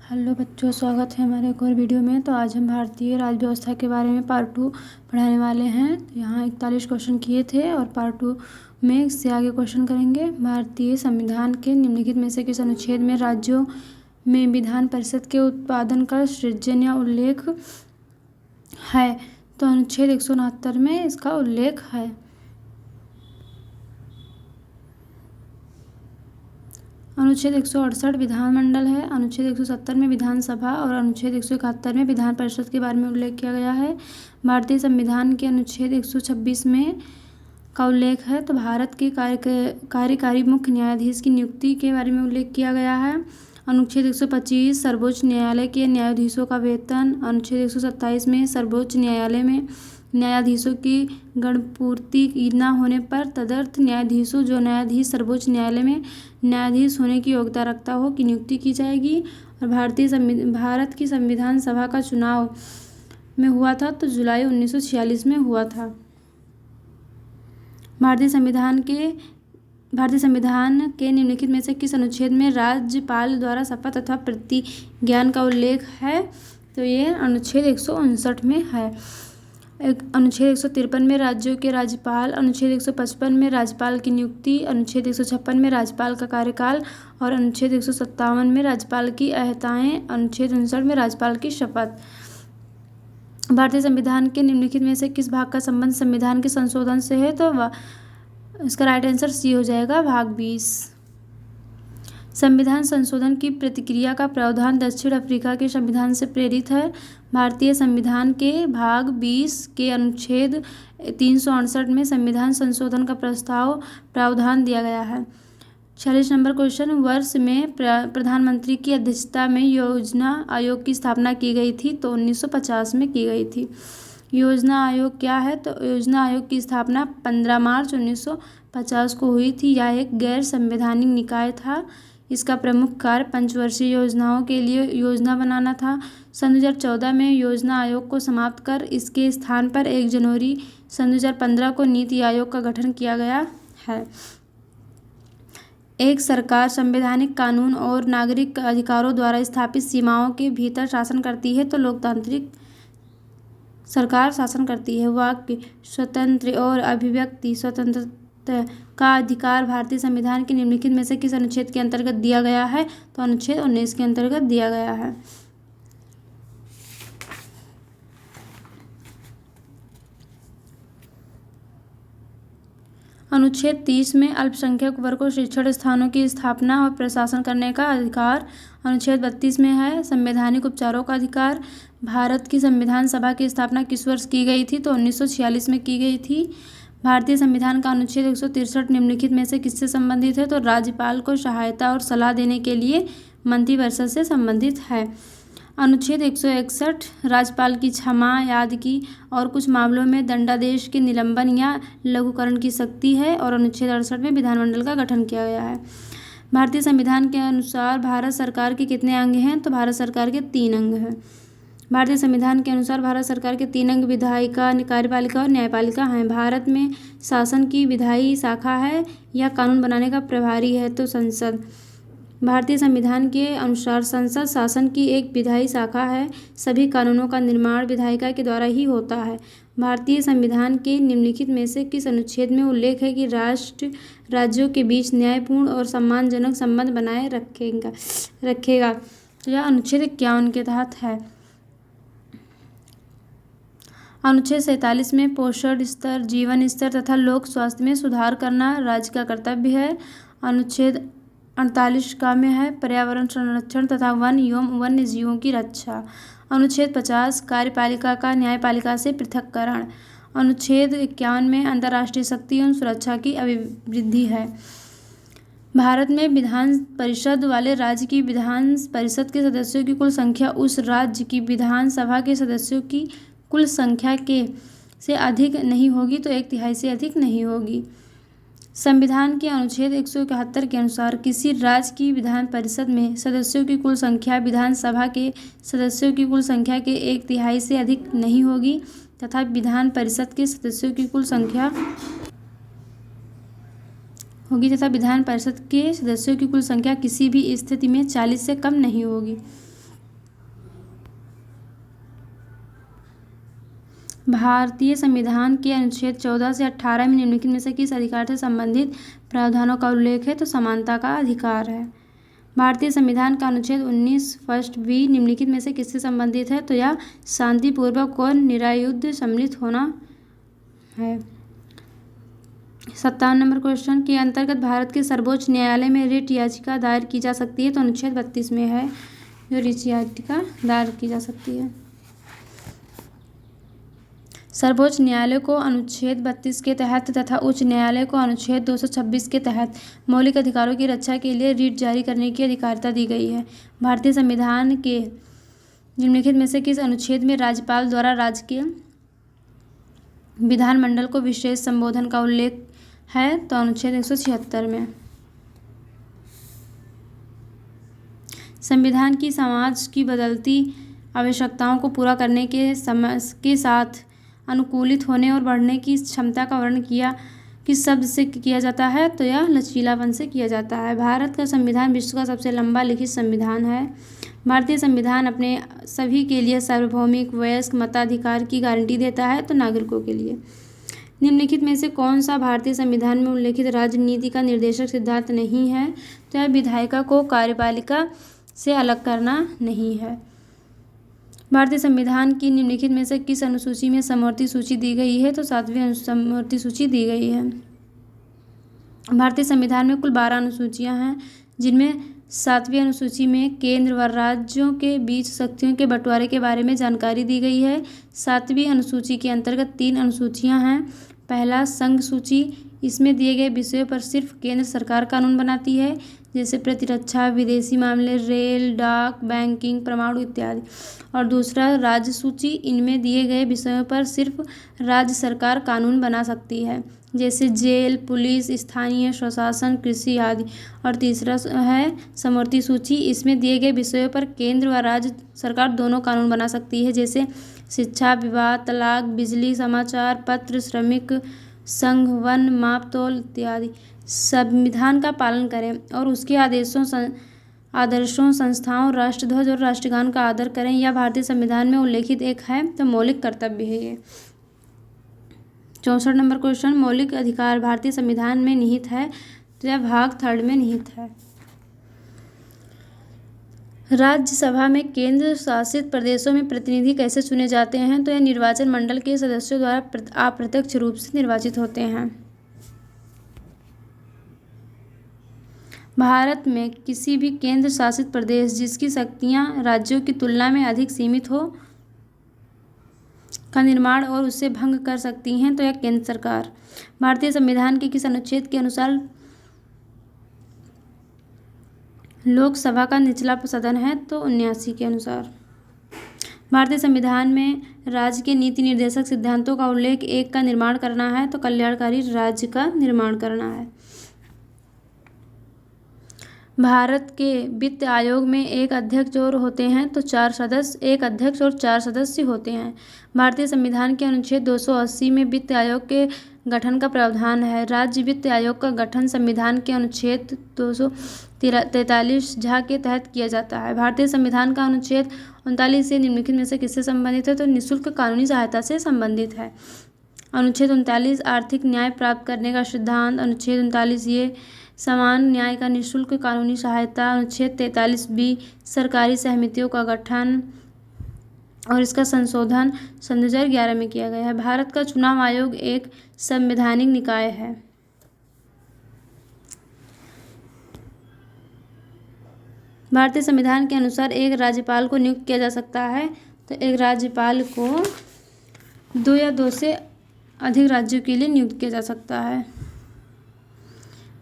Hello बच्चों, स्वागत है हमारे एक और वीडियो में। तो आज हम भारतीय राज्य व्यवस्था के बारे में पार्ट 2 पढ़ाने वाले हैं। तो यहाँ 41 क्वेश्चन किए थे और पार्ट 2 में इससे आगे क्वेश्चन करेंगे। भारतीय संविधान के निम्नलिखित में से किस अनुच्छेद में राज्यों में विधान परिषद के उत्पादन का सृजन या उल्लेख है? तो अनुच्छेद 169 में इसका उल्लेख है। अनुच्छेद 168 विधानमंडल है। अनुच्छेद 170 में विधानसभा और अनुच्छेद 171 में विधान परिषद के बारे में उल्लेख किया गया है। भारतीय संविधान के अनुच्छेद 126 में का उल्लेख है। तो भारत के कार्यकारी मुख्य न्यायाधीश की नियुक्ति के बारे में उल्लेख किया गया है। अनुच्छेद 125 सर्वोच्च न्यायालय के न्यायाधीशों का वेतन। अनुच्छेद 127 में सर्वोच्च न्यायालय में न्यायाधीशों की गणपूर्ति न होने पर तदर्थ न्यायाधीशों जो न्यायाधीश सर्वोच्च न्यायालय में न्यायाधीश होने की योग्यता रखता हो की नियुक्ति की जाएगी। और भारत की संविधान सभा का चुनाव में हुआ था तो जुलाई 1946 में हुआ था। भारतीय संविधान के निम्नलिखित में से किस अनुच्छेद में राज्यपाल द्वारा शपथ अथवा प्रतिज्ञान का उल्लेख है? तो ये अनुच्छेद 159 में है। अनुच्छेद 153 में राज्यों के राज्यपाल। अनुच्छेद 155 में राज्यपाल की नियुक्ति। अनुच्छेद 156 में राज्यपाल का कार्यकाल और अनुच्छेद 157 में राज्यपाल की अहर्ताएं। अनुच्छेद 59 में राज्यपाल की शपथ। भारतीय संविधान के निम्नलिखित में से किस भाग का संबंध संविधान के संशोधन से है? तो इसका राइट आंसर सी हो जाएगा, भाग 20। संविधान संशोधन की प्रतिक्रिया का प्रावधान दक्षिण अफ्रीका के संविधान से प्रेरित है। भारतीय संविधान के भाग 20 के अनुच्छेद 368 में संविधान संशोधन का प्रावधान दिया गया है। 46 नंबर क्वेश्चन, वर्ष में प्रधानमंत्री की अध्यक्षता में योजना आयोग की स्थापना की गई थी? तो 1950 में की गई थी। योजना आयोग क्या है? तो योजना आयोग की स्थापना 15 मार्च 1950 को हुई थी। यह एक गैर संवैधानिक निकाय था। इसका प्रमुख कार्य पंचवर्षीय योजनाओं के लिए योजना बनाना था। सन 2014 में योजना आयोग को समाप्त कर इसके स्थान पर 1 जनवरी सन 2015 को नीति आयोग का गठन किया गया है। एक सरकार संवैधानिक कानून और नागरिक अधिकारों द्वारा स्थापित सीमाओं के भीतर शासन करती है तो लोकतांत्रिक सरकार शासन करती है। वाक्य स्वतंत्र और अभिव्यक्ति स्वतंत्रता का अधिकार भारतीय संविधान के निम्नलिखित में से किस अनुच्छेद के अंतर्गत दिया गया है? तो अनुच्छेद 19 के अंतर्गत दिया गया है। अनुच्छेद 30 में अल्पसंख्यक वर्ग को शिक्षण स्थानों की स्थापना और प्रशासन करने का अधिकार। अनुच्छेद 32 में है संवैधानिक उपचारों का अधिकार। भारत की संविधान सभा की स्थापना किस वर्ष की गई थी? तो 1946 में की गई थी। भारतीय संविधान का अनुच्छेद 163 निम्नलिखित में से किससे संबंधित है? तो राज्यपाल को सहायता और सलाह देने के लिए मंत्रिपरिषद से संबंधित है। अनुच्छेद 161 राज्यपाल की क्षमा यादगी और कुछ मामलों में दंडादेश के निलंबन या लघुकरण की शक्ति है। और अनुच्छेद 68 में विधानमंडल का गठन किया गया है। भारतीय संविधान के अनुसार भारत सरकार के कितने अंग हैं? तो भारत सरकार के 3 अंग हैं। भारतीय संविधान के अनुसार भारत सरकार के 3 अंग विधायिका, कार्यपालिका और न्यायपालिका हैं। भारत में शासन की विधायी शाखा है या कानून बनाने का प्रभारी है तो संसद। भारतीय संविधान के अनुसार संसद शासन की एक विधायी शाखा है। सभी कानूनों का निर्माण विधायिका के द्वारा ही होता है। भारतीय संविधान के निम्नलिखित में से किस अनुच्छेद में उल्लेख है कि राष्ट्र राज्यों के बीच न्यायपूर्ण और सम्मानजनक संबंध बनाए रखेगा? तो यह अनुच्छेद 51 के तहत है। अनुच्छेद 47 में पोषण स्तर, जीवन स्तर तथा लोक स्वास्थ्य में सुधार करना राज्य का कर्तव्य है। अनुच्छेद 48 का में है पर्यावरण संरक्षण तथा वन एवं वन्य जीवों की रक्षा। अनुच्छेद 50 कार्यपालिका का न्यायपालिका से पृथक्करण। अनुच्छेद 51 में अंतर्राष्ट्रीय शक्ति एवं सुरक्षा की अभिवृद्धि है। भारत में विधान परिषद वाले राज्य की विधान परिषद के सदस्यों की कुल संख्या उस राज्य की विधानसभा के सदस्यों की कुल संख्या के से अधिक नहीं होगी तो 1/3 से अधिक नहीं होगी। संविधान के अनुच्छेद 171 के अनुसार किसी राज्य की विधान परिषद में सदस्यों की कुल संख्या विधानसभा के सदस्यों की कुल संख्या के 1/3 से अधिक नहीं होगी तथा विधान परिषद के सदस्यों की कुल संख्या होगी तथा विधान परिषद के सदस्यों की कुल संख्या किसी भी स्थिति में 40 से कम नहीं होगी। भारतीय संविधान के अनुच्छेद 14 से 18 में निम्नलिखित में से किस अधिकार से संबंधित प्रावधानों का उल्लेख है? तो समानता का अधिकार है। भारतीय संविधान का अनुच्छेद 19 फर्स्ट बी निम्नलिखित में से किससे संबंधित है? तो यह शांतिपूर्वक और निरायुध सम्मिलित होना है। 57 नंबर क्वेश्चन के अंतर्गत भारत के सर्वोच्च न्यायालय में रिट याचिका दायर की जा सकती है? तो अनुच्छेद 32 में है जो रिट याचिका दायर की जा सकती है। सर्वोच्च न्यायालय को अनुच्छेद 32 के तहत तथा उच्च न्यायालय को अनुच्छेद 226 के तहत मौलिक अधिकारों की रक्षा के लिए रिट जारी करने की अधिकारिता दी गई है। भारतीय संविधान के निम्नलिखित में से किस अनुच्छेद में राज्यपाल द्वारा राज्य के विधानमंडल को विशेष संबोधन का उल्लेख है? तो अनुच्छेद 176 में। संविधान की समाज की बदलती आवश्यकताओं को पूरा करने के साथ अनुकूलित होने और बढ़ने की क्षमता का वर्णन किस शब्द से किया जाता है? तो यह लचीलापन से किया जाता है। भारत का संविधान विश्व का सबसे लंबा लिखित संविधान है। भारतीय संविधान अपने सभी के लिए सार्वभौमिक वयस्क मताधिकार की गारंटी देता है। तो नागरिकों के लिए निम्नलिखित में से कौन सा भारतीय संविधान में उल्लेखित राजनीति का निर्देशक सिद्धांत नहीं है? तो यह विधायिका को कार्यपालिका से अलग करना नहीं है। भारतीय संविधान की निम्नलिखित में से किस अनुसूची में समवर्ती सूची दी गई है? तो 7वीं समवर्ती सूची दी गई है। भारतीय संविधान में कुल 12 अनुसूचियां हैं, जिनमें 7वीं अनुसूची में केंद्र व राज्यों के बीच शक्तियों के बंटवारे के बारे में जानकारी दी गई है। 7वीं अनुसूची के अंतर्गत 3 अनुसूचियां हैं। पहला संघ सूची, इसमें दिए गए विषयों पर सिर्फ केंद्र सरकार कानून बनाती है, जैसे प्रतिरक्षा, विदेशी मामले, रेल, डाक, बैंकिंग, परमाणु इत्यादि। और दूसरा राज्य सूची, इनमें दिए गए विषयों पर सिर्फ राज्य सरकार कानून बना सकती है, जैसे जेल, पुलिस, स्थानीय स्वशासन, कृषि आदि। और तीसरा है समवर्ती सूची, इसमें दिए गए विषयों पर केंद्र व राज्य सरकार दोनों कानून बना सकती है, जैसे शिक्षा, विवाह, तलाक, बिजली, समाचार पत्र, श्रमिक संघ, वन, माप तोल इत्यादि। संविधान का पालन करें और उसके आदर्शों, संस्थाओं, राष्ट्रध्वज और राष्ट्रगान का आदर करें। यह भारतीय संविधान में उल्लेखित एक है तो मौलिक कर्तव्य है ये। 64 नंबर क्वेश्चन, मौलिक अधिकार भारतीय संविधान में निहित है? तो यह भाग 3 में निहित है। राज्यसभा में केंद्र शासित प्रदेशों में प्रतिनिधि कैसे चुने जाते हैं? तो यह निर्वाचन मंडल के सदस्यों द्वारा अप्रत्यक्ष रूप से निर्वाचित होते हैं। भारत में किसी भी केंद्र शासित प्रदेश जिसकी शक्तियां राज्यों की तुलना में अधिक सीमित हो का निर्माण और उससे भंग कर सकती हैं, तो यह केंद्र सरकार। भारतीय संविधान के किस अनुच्छेद के अनुसार लोकसभा का निचला सदन है? तो 79 के अनुसार। भारतीय संविधान में राज्य के नीति निर्देशक सिद्धांतों का उल्लेख 1 का निर्माण करना है, तो कल्याणकारी राज्य का निर्माण करना है। भारत के वित्त आयोग में एक अध्यक्ष और होते हैं तो 4 सदस्य, एक अध्यक्ष और 4 सदस्य होते हैं। भारतीय संविधान के अनुच्छेद 280 में वित्त आयोग के गठन का प्रावधान है। राज्य वित्त आयोग का गठन संविधान के अनुच्छेद 243 झ के तहत किया जाता है। भारतीय संविधान का अनुच्छेद 39 से निम्नलिखित में से किससे संबंधित है? तो निःशुल्क कानूनी सहायता से संबंधित है। अनुच्छेद 39 आर्थिक न्याय प्राप्त करने का सिद्धांत। अनुच्छेद 39 ये समान न्याय का निःशुल्क कानूनी सहायता। अनुच्छेद 43 बी सरकारी समितियों का गठन और इसका संशोधन 2011 में किया गया है। भारत का चुनाव आयोग एक संवैधानिक निकाय है। भारतीय संविधान के अनुसार एक राज्यपाल को नियुक्त किया जा सकता है, तो एक राज्यपाल को 2 या 2 से अधिक राज्यों के लिए नियुक्त किया जा सकता है।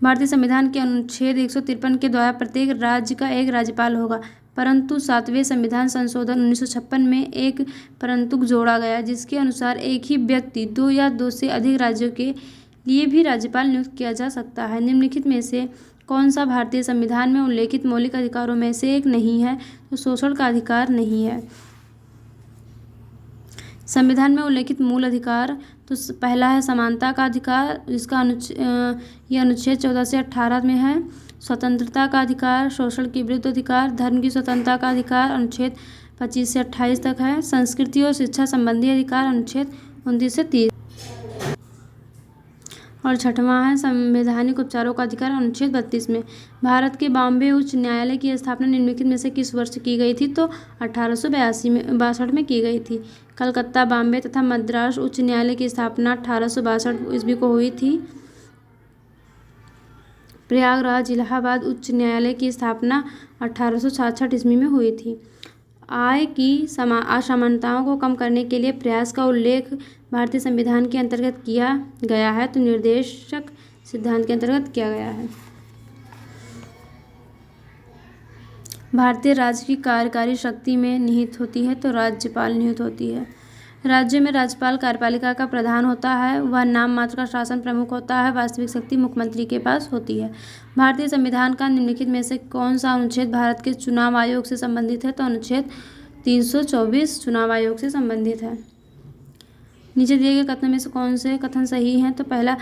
भारतीय संविधान के अनुच्छेद 153 के द्वारा प्रत्येक राज्य का एक राज्यपाल होगा, परंतु 7वें संविधान संशोधन 1956 में एक परंतु जोड़ा गया, जिसके अनुसार एक ही व्यक्ति 2 या 2 से अधिक राज्यों के लिए भी राज्यपाल नियुक्त किया जा सकता है। निम्नलिखित में से कौन सा भारतीय संविधान में उल्लेखित मौलिक अधिकारों में से एक नहीं है? तो शोषण का अधिकार नहीं है। संविधान में उल्लेखित मूल अधिकार, तो पहला है समानता का अधिकार, जिसका अनुच्छेद 14 से 18 में है। स्वतंत्रता का अधिकार, शोषण के विरुद्ध अधिकार, धर्म की स्वतंत्रता का अधिकार अनुच्छेद 25 से 28 तक है। संस्कृति और शिक्षा संबंधी अधिकार अनुच्छेद 29 से 30। और छठवां है संवैधानिक उपचारों का अधिकार, अनुच्छेद 32 में। भारत के बॉम्बे उच्च न्यायालय की स्थापना निम्नलिखित में से किस वर्ष की गई थी? तो 1862 में की गई थी। कलकत्ता, बॉम्बे तथा मद्रास उच्च न्यायालय की स्थापना 1862 ईस्वी को हुई थी। प्रयागराज, इलाहाबाद उच्च न्यायालय की स्थापना 1866 ईस्वी में हुई थी। आय की असमानताओं को कम करने के लिए प्रयास का उल्लेख भारतीय संविधान के अंतर्गत किया गया है, तो निर्देशक सिद्धांत के अंतर्गत किया गया है। भारतीय राज्य की कार्यकारी शक्ति में निहित होती है, तो राज्यपाल निहित होती है। राज्य में राज्यपाल कार्यपालिका का प्रधान होता है, वह नाम मात्र का शासन प्रमुख होता है, वास्तविक शक्ति मुख्यमंत्री के पास होती है। भारतीय संविधान का निम्नलिखित में से कौन सा अनुच्छेद भारत के चुनाव आयोग से संबंधित है? तो अनुच्छेद 324 चुनाव आयोग से संबंधित है। नीचे दिए गए कथन में से कौन से कथन सही हैं? तो पहला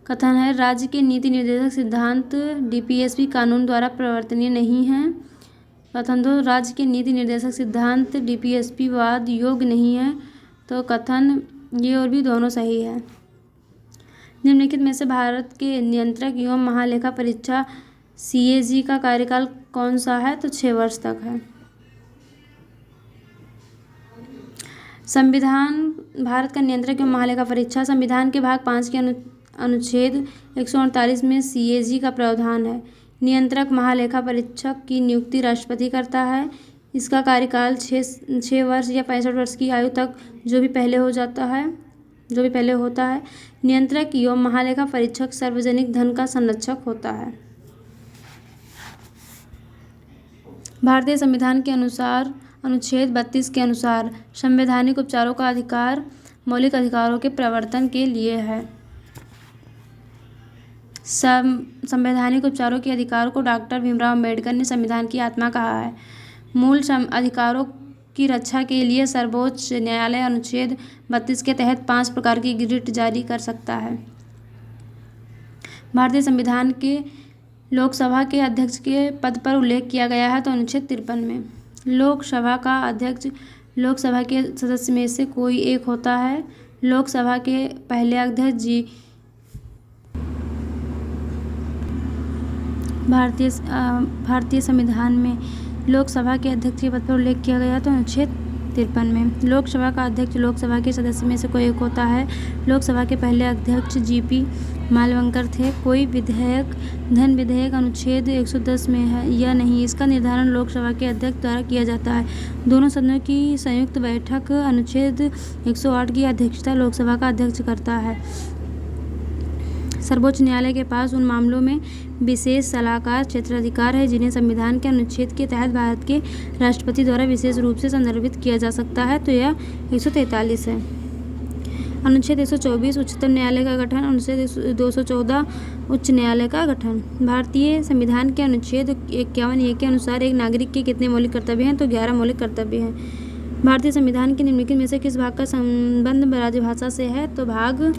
कथन है राज्य के नीति निर्देशक सिद्धांत डीपीएसपी कानून द्वारा प्रवर्तनीय नहीं है। कथन 2, राज्य के नीति निर्देशक सिद्धांत डीपीएसपी वाद योग्य नहीं है। तो कथन ये और भी दोनों सही है। निम्नलिखित में से भारत के नियंत्रक एवं महालेखा परीक्षा सीएजी का कार्यकाल कौन सा है? तो 6 वर्ष तक है। संविधान भारत का नियंत्रक एवं महालेखा परीक्षा संविधान के भाग 5 के अनुच्छेद 148 में सीएजी का प्रावधान है। नियंत्रक महालेखा परीक्षक की नियुक्ति राष्ट्रपति करता है। इसका कार्यकाल 6 वर्ष या 65 वर्ष की आयु तक जो भी पहले होता है। नियंत्रक एवं महालेखा परीक्षक सार्वजनिक धन का संरक्षक होता है। भारतीय संविधान के अनुसार अनुच्छेद 32 के अनुसार संवैधानिक उपचारों का अधिकार मौलिक अधिकारों के प्रवर्तन के लिए है। संवैधानिक उपचारों के अधिकार को डॉक्टर भीमराव अम्बेडकर ने संविधान की आत्मा कहा है। मूल अधिकारों की रक्षा के लिए सर्वोच्च न्यायालय अनुच्छेद 32 के तहत 5 प्रकार की रिट जारी कर सकता है। भारतीय संविधान के लोकसभा के अध्यक्ष के पद पर उल्लेख किया गया है, तो अनुच्छेद 53 में। लोकसभा का अध्यक्ष लोकसभा के सदस्य में से कोई एक होता है। लोकसभा के पहले अध्यक्ष भारतीय संविधान में लोकसभा के अध्यक्ष के पद पर उल्लेख किया गया, तो अनुच्छेद 53 में। लोकसभा का अध्यक्ष लोकसभा के सदस्य में से कोई एक होता है। लोकसभा के पहले अध्यक्ष जीपी मालवंकर थे। कोई धन विधेयक अनुच्छेद 110 में है या नहीं, इसका निर्धारण लोकसभा के अध्यक्ष द्वारा किया जाता है। दोनों सदनों की संयुक्त बैठक अनुच्छेद 108 की अध्यक्षता लोकसभा का अध्यक्ष करता है। सर्वोच्च न्यायालय के पास उन मामलों में विशेष सलाहकार क्षेत्राधिकार है जिन्हें संविधान के अनुच्छेद के तहत भारत के राष्ट्रपति द्वारा विशेष रूप से संदर्भित किया जा सकता है, तो यह 143 है। अनुच्छेद 124 उच्चतम न्यायालय का गठन। अनुच्छेद 214 उच्च न्यायालय का गठन। भारतीय संविधान के अनुच्छेद 51A के अनुसार एक नागरिक के कितने मौलिक कर्तव्य हैं? तो 11 मौलिक कर्तव्य हैं। भारतीय संविधान के निम्नलिखित में से किस भाग का संबंध राजभाषा से है? तो भाग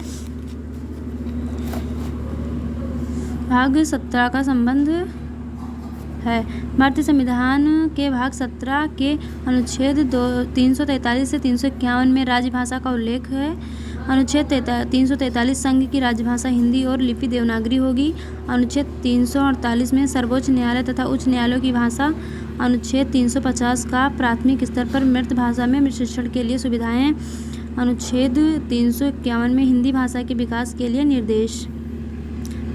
17 का संबंध है। भारतीय संविधान के भाग 17 के अनुच्छेद 343 से 351 में राजभाषा का उल्लेख है। अनुच्छेद 343 संघ की राजभाषा हिंदी और लिपि देवनागरी होगी। अनुच्छेद 348 में सर्वोच्च न्यायालय तथा उच्च न्यायालयों की भाषा। अनुच्छेद 350 का प्राथमिक स्तर पर मृत भाषा में शिक्षण के लिए सुविधाएं। अनुच्छेद 351 में हिंदी भाषा के विकास के लिए निर्देश।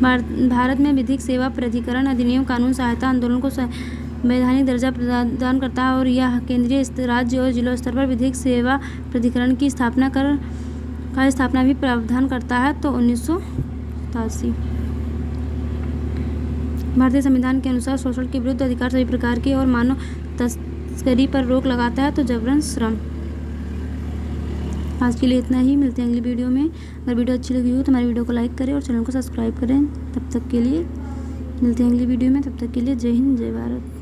भारत में विधिक सेवा प्राधिकरण अधिनियम कानून सहायता आंदोलन को संवैधानिक दर्जा प्रदान करता है और यह केंद्रीय राज्य और जिला स्तर पर विधिक सेवा प्राधिकरण की स्थापना भी प्रावधान करता है, तो 1987। भारतीय संविधान के अनुसार शोषण के विरुद्ध अधिकार सभी प्रकार के और मानव तस्करी पर रोक लगाता है, तो जबरन श्रम। आज के लिए इतना ही। मिलते हैं अगली वीडियो में। अगर वीडियो अच्छी लगी हो तो हमारी वीडियो को लाइक करें और चैनल को सब्सक्राइब करें। तब तक के लिए मिलते हैं अगली वीडियो में। तब तक के लिए जय हिंद, जय भारत।